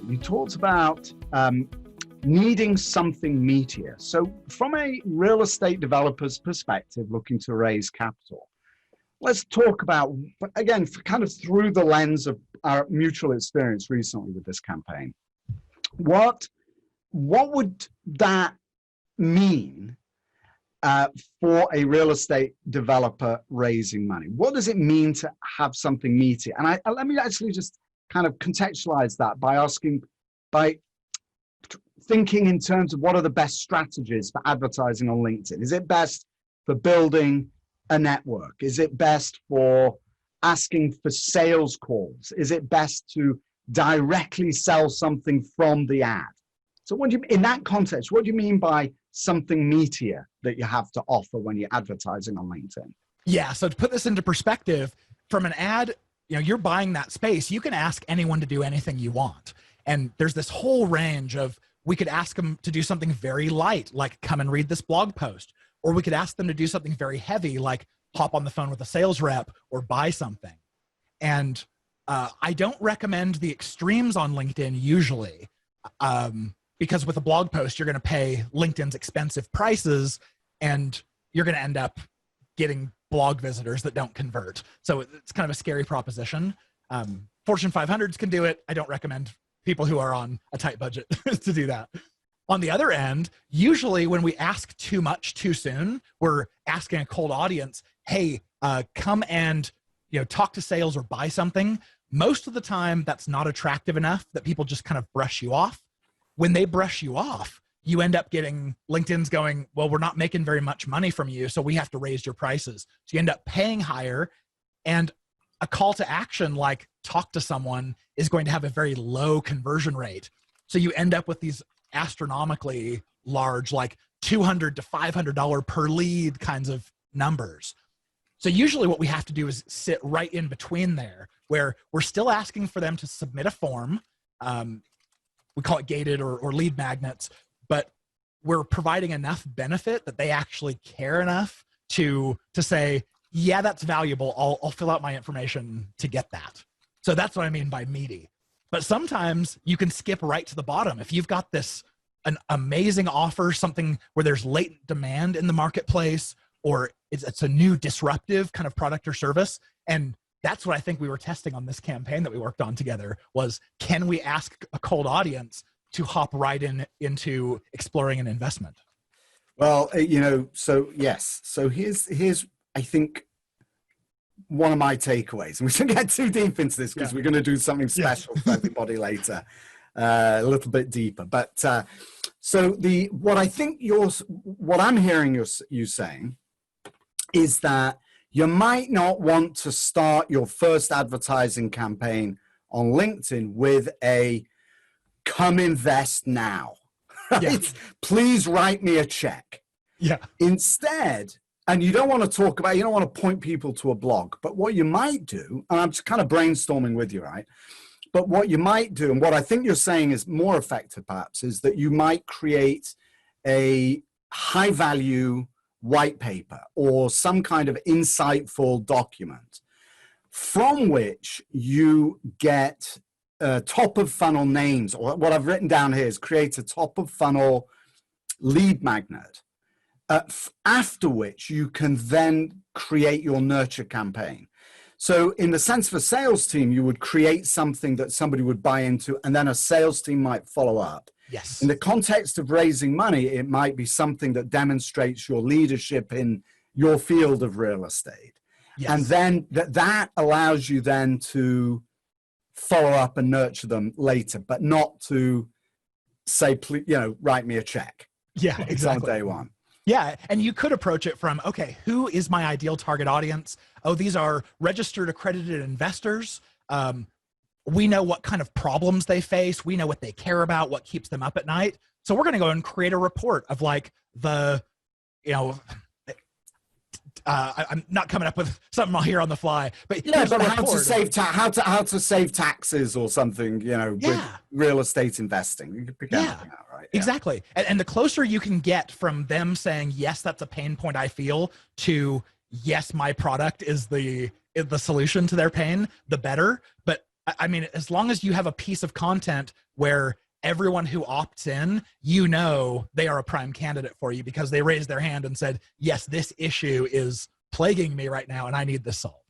you talked about needing something meatier. So from a real estate developer's perspective, looking to raise capital, let's talk about, again, kind of through the lens of our mutual experience recently with this campaign. What would that mean for a real estate developer raising money? What does it mean to have something meaty? And let me actually just kind of contextualize that by thinking in terms of what are the best strategies for advertising on LinkedIn. Is it best for building a network? Is it best for asking for sales calls? Is it best to directly sell something from the ad? So what do you, in that context, what do you mean by something meatier that you have to offer when you're advertising on LinkedIn? Yeah, so to put this into perspective, from an ad, you're buying that space, you can ask anyone to do anything you want. And there's this whole range of, we could ask them to do something very light, like come and read this blog post, or we could ask them to do something very heavy, like hop on the phone with a sales rep or buy something. And I don't recommend the extremes on LinkedIn usually, because with a blog post, you're going to pay LinkedIn's expensive prices and you're going to end up getting blog visitors that don't convert. So it's kind of a scary proposition. Fortune 500s can do it. I don't recommend people who are on a tight budget to do that. On the other end, usually when we ask too much too soon, we're asking a cold audience, hey, come and talk to sales or buy something. Most of the time, that's not attractive enough that people just kind of brush you off. When they brush you off, you end up getting LinkedIn's going, well, we're not making very much money from you, so we have to raise your prices. So you end up paying higher, and a call to action like talk to someone is going to have a very low conversion rate. So you end up with these astronomically large, like $200 to $500 per lead kinds of numbers. So usually what we have to do is sit right in between there, where we're still asking for them to submit a form. We call it gated or lead magnets, but we're providing enough benefit that they actually care enough to say, yeah, that's valuable. I'll fill out my information to get that. So that's what I mean by meaty. But sometimes you can skip right to the bottom. If you've got an amazing offer, something where there's latent demand in the marketplace, or it's a new disruptive kind of product or service. And that's what I think we were testing on this campaign that we worked on together was, can we ask a cold audience to hop right into exploring an investment? Well, so yes. So here's I think, one of my takeaways, and we shouldn't get too deep into this because we're going to do something special for everybody later, a little bit deeper. But so what I'm hearing you saying is that you might not want to start your first advertising campaign on LinkedIn with a come invest now, right? Yeah. Please write me a check. Yeah. Instead, and you don't want to point people to a blog, but what you might do, and I'm just kind of brainstorming with you, right? But what you might do, and what I think you're saying is more effective perhaps, is that you might create a high value white paper or some kind of insightful document from which you get top of funnel names, or what I've written down here is create a top of funnel lead magnet. After which you can then create your nurture campaign. So in the sense of a sales team, you would create something that somebody would buy into, and then a sales team might follow up. Yes. In the context of raising money, it might be something that demonstrates your leadership in your field of real estate. Yes. And then that allows you then to follow up and nurture them later, but not to say, please, write me a check. Yeah, exactly. On day one. Yeah, and you could approach it from, okay, who is my ideal target audience? Oh, these are registered accredited investors. We know what kind of problems they face. We know what they care about, what keeps them up at night. So we're going to go and create a report of like I'm not coming up with something here on the fly, but but how to save taxes or something, with real estate investing. You can pick anything out, right? Yeah. Exactly. And the closer you can get from them saying, yes, that's a pain point I feel, to yes, my product is the solution to their pain, the better. But I mean, as long as you have a piece of content where everyone who opts in, you know, they are a prime candidate for you because they raised their hand and said, yes, this issue is plaguing me right now and I need this solved.